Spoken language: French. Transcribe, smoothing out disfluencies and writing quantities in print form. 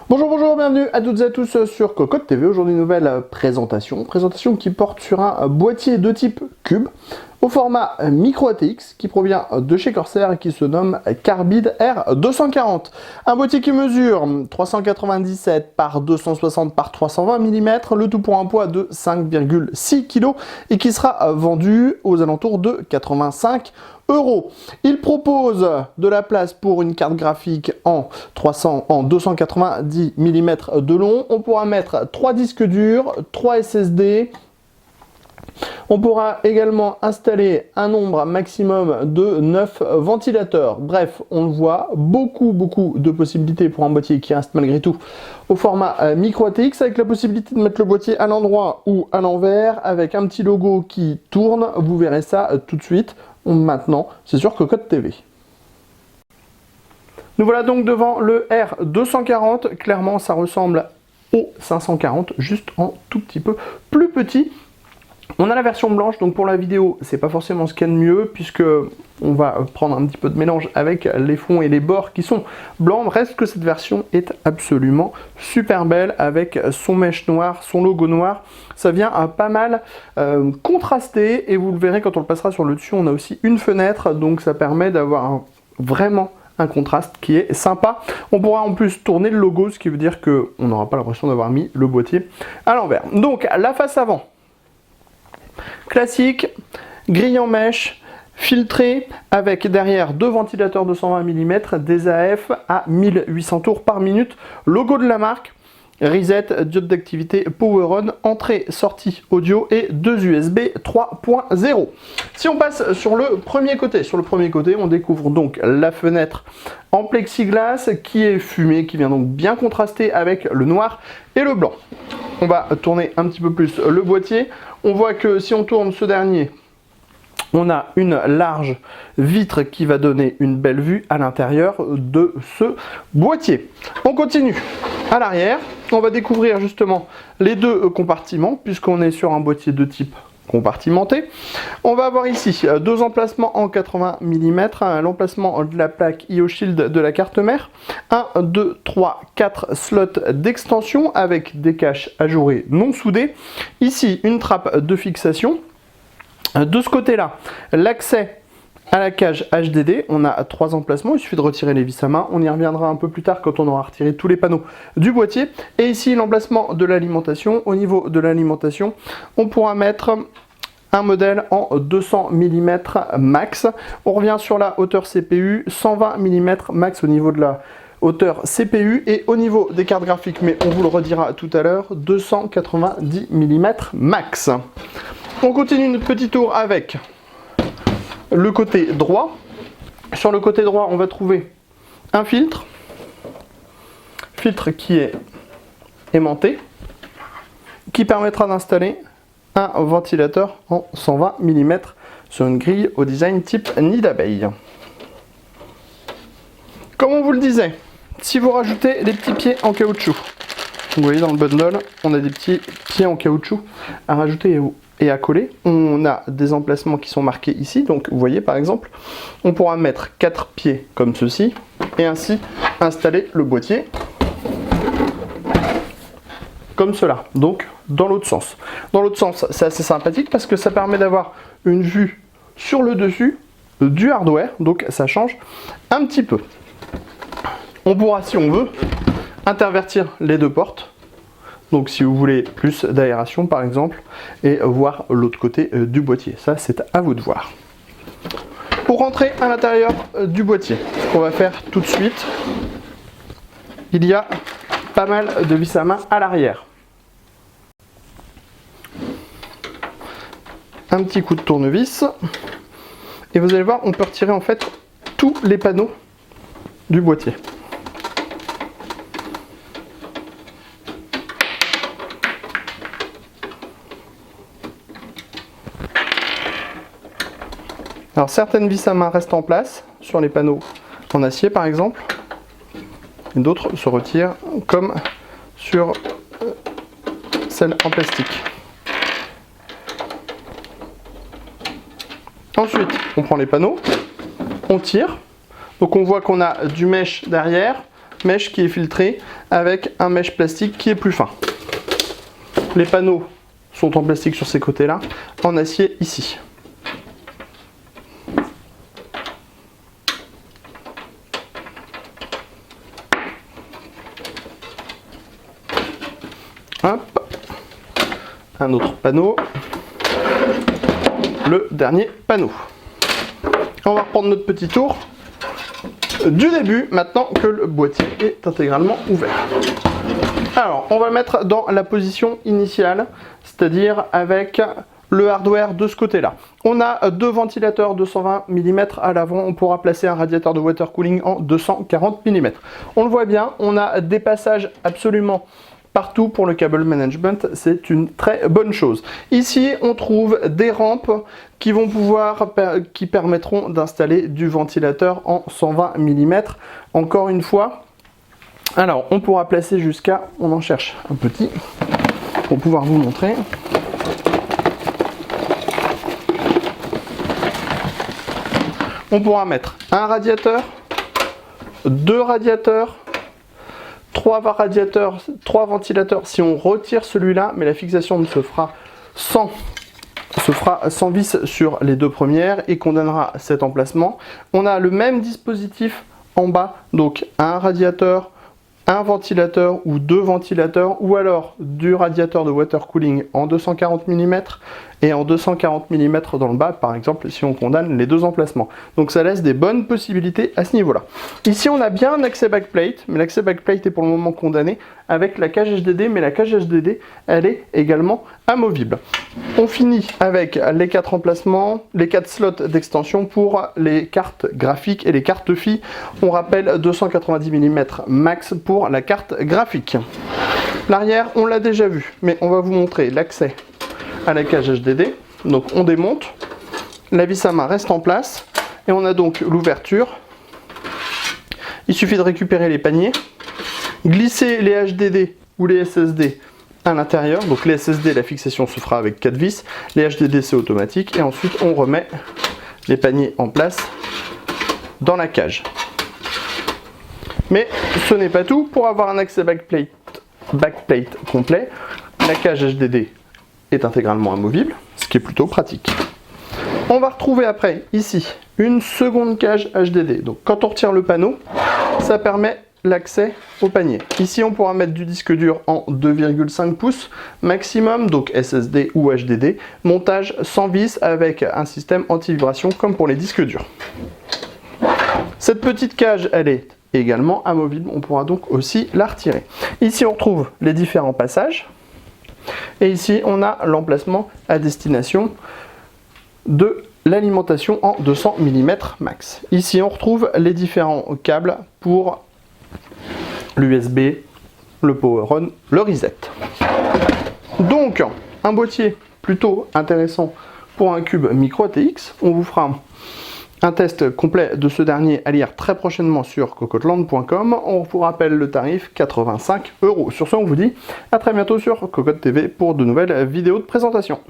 Bonjour, bienvenue à toutes et à tous sur Cocotte TV. Aujourd'hui, nouvelle présentation qui porte sur un boîtier de type cube au format micro ATX qui provient de chez Corsair et qui se nomme Carbide R240. Un boîtier qui mesure 397 par 260 par 320 mm, le tout pour un poids de 5,6 kg et qui sera vendu aux alentours de 85 €. Il propose de la place pour une carte graphique en 290 mm de long. On pourra mettre 3 disques durs, 3 SSD. On pourra également installer un nombre maximum de 9 ventilateurs. Bref, on le voit, beaucoup de possibilités pour un boîtier qui reste malgré tout au format micro ATX, avec la possibilité de mettre le boîtier à l'endroit ou à l'envers, avec un petit logo qui tourne. Vous verrez ça tout de suite. Maintenant, c'est sur Cocotte TV. Nous voilà donc devant le R240. Clairement, ça ressemble au 540, juste un tout petit peu plus petit. On a la version blanche, donc pour la vidéo, c'est pas forcément ce qu'il y a de mieux, puisque on va prendre un petit peu de mélange avec les fonds et les bords qui sont blancs. Reste que cette version est absolument super belle, avec son mèche noire, son logo noir. Ça vient pas mal contrasté, et vous le verrez quand on le passera sur le dessus, on a aussi une fenêtre, donc ça permet d'avoir vraiment un contraste qui est sympa. On pourra en plus tourner le logo, ce qui veut dire qu'on n'aura pas l'impression d'avoir mis le boîtier à l'envers. Donc la face avant, classique, grille en mèche, filtré, avec derrière deux ventilateurs de 120 mm, des AF à 1800 tours par minute, logo de la marque, reset, diode d'activité, power on, entrée, sortie audio et deux USB 3.0. Si on passe sur le premier côté, on découvre donc la fenêtre en plexiglas qui est fumée, qui vient donc bien contraster avec le noir et le blanc. On va tourner un petit peu plus le boîtier. On voit que si on tourne ce dernier, on a une large vitre qui va donner une belle vue à l'intérieur de ce boîtier. On continue à l'arrière. On va découvrir justement les deux compartiments, puisqu'on est sur un boîtier de type compartimenté. On va avoir ici deux emplacements en 80 mm, l'emplacement de la plaque IO-Shield de la carte mère, 1, 2, 3, 4 slots d'extension avec des caches ajourées non soudées. Ici, une trappe de fixation. De ce côté-là, l'accès à la cage HDD, on a 3 emplacements, il suffit de retirer les vis à main, on y reviendra un peu plus tard quand on aura retiré tous les panneaux du boîtier. Et ici, l'emplacement de l'alimentation. Au niveau de l'alimentation, on pourra mettre un modèle en 200 mm max. On revient sur la hauteur CPU, 120 mm max au niveau de la hauteur CPU, et au niveau des cartes graphiques, mais on vous le redira tout à l'heure, 290 mm max. On continue notre petit tour avec le côté droit. Sur le côté droit, on va trouver un filtre qui est aimanté, qui permettra d'installer un ventilateur en 120 mm sur une grille au design type nid d'abeille. Comme on vous le disait, si vous rajoutez les petits pieds en caoutchouc, vous voyez dans le bundle, on a des petits pieds en caoutchouc à rajouter et à coller. On a des emplacements qui sont marqués ici, donc vous voyez par exemple, on pourra mettre 4 pieds comme ceci, et ainsi installer le boîtier comme cela, donc dans l'autre sens. Dans l'autre sens, c'est assez sympathique parce que ça permet d'avoir une vue sur le dessus du hardware, donc ça change un petit peu. On pourra, si on veut, intervertir les deux portes. Donc si vous voulez plus d'aération par exemple, et voir l'autre côté du boîtier. Ça, c'est à vous de voir. Pour rentrer à l'intérieur du boîtier, ce qu'on va faire tout de suite, il y a pas mal de vis à main à l'arrière. Un petit coup de tournevis. Et vous allez voir, on peut retirer en fait tous les panneaux du boîtier. Alors certaines vis à main restent en place, sur les panneaux en acier par exemple. et d'autres se retirent comme sur celle en plastique. Ensuite, on prend les panneaux, on tire. Donc on voit qu'on a du mèche derrière, mèche qui est filtré avec un mèche plastique qui est plus fin. Les panneaux sont en plastique sur ces côtés-là, en acier ici. Hop. Un autre panneau. Le dernier panneau. On va reprendre notre petit tour du début, maintenant que le boîtier est intégralement ouvert. Alors, on va le mettre dans la position initiale, c'est-à-dire avec le hardware de ce côté-là. On a deux ventilateurs 220 mm à l'avant, on pourra placer un radiateur de water cooling en 240 mm. On le voit bien, on a des passages absolument partout pour le cable management, c'est une très bonne chose. Ici, on trouve des rampes qui permettront d'installer du ventilateur en 120 mm. Encore une fois, alors on pourra placer jusqu'à, on en cherche un petit pour pouvoir vous montrer. On pourra mettre un radiateur, deux radiateurs, trois ventilateurs si on retire celui-là, mais la fixation ne se fera sans vis sur les deux premières et qu'on donnera cet emplacement. On a le même dispositif en bas, donc un radiateur, un ventilateur ou deux ventilateurs, ou alors du radiateur de water cooling en 240 mm et en 240 mm dans le bas, par exemple, si on condamne les deux emplacements. Donc ça laisse des bonnes possibilités à ce niveau-là. Ici, on a bien un accès backplate, mais l'accès backplate est pour le moment condamné avec la cage HDD, mais la cage HDD, elle est également amovible. On finit avec les 4 emplacements, les 4 slots d'extension pour les cartes graphiques et les cartes filles. On rappelle 290 mm max pour la carte graphique. L'arrière, on l'a déjà vu, mais on va vous montrer l'accès à la cage HDD. Donc on démonte, la vis à main reste en place et on a donc l'ouverture. Il suffit de récupérer les paniers, glisser les HDD ou les SSD à l'intérieur. Donc les SSD, la fixation se fera avec 4 vis, les HDD c'est automatique et ensuite on remet les paniers en place dans la cage. Mais ce n'est pas tout. Pour avoir un accès backplate complet, la cage HDD est intégralement amovible, ce qui est plutôt pratique. On va retrouver après, ici, une seconde cage HDD. Donc quand on retire le panneau, ça permet l'accès au panier. Ici, on pourra mettre du disque dur en 2,5 pouces maximum, donc SSD ou HDD. Montage sans vis avec un système anti-vibration comme pour les disques durs. Cette petite cage, elle est également amovible. On pourra donc aussi la retirer. Ici, on retrouve les différents passages. Et ici, on a l'emplacement à destination de l'alimentation en 200 mm max. Ici, on retrouve les différents câbles pour l'USB, le Power On, le Reset. Donc, un boîtier plutôt intéressant pour un cube micro ATX. On vous fera un test complet de ce dernier à lire très prochainement sur cocoteland.com. On vous rappelle le tarif, 85 €. Sur ce, on vous dit à très bientôt sur Cocotte TV pour de nouvelles vidéos de présentation.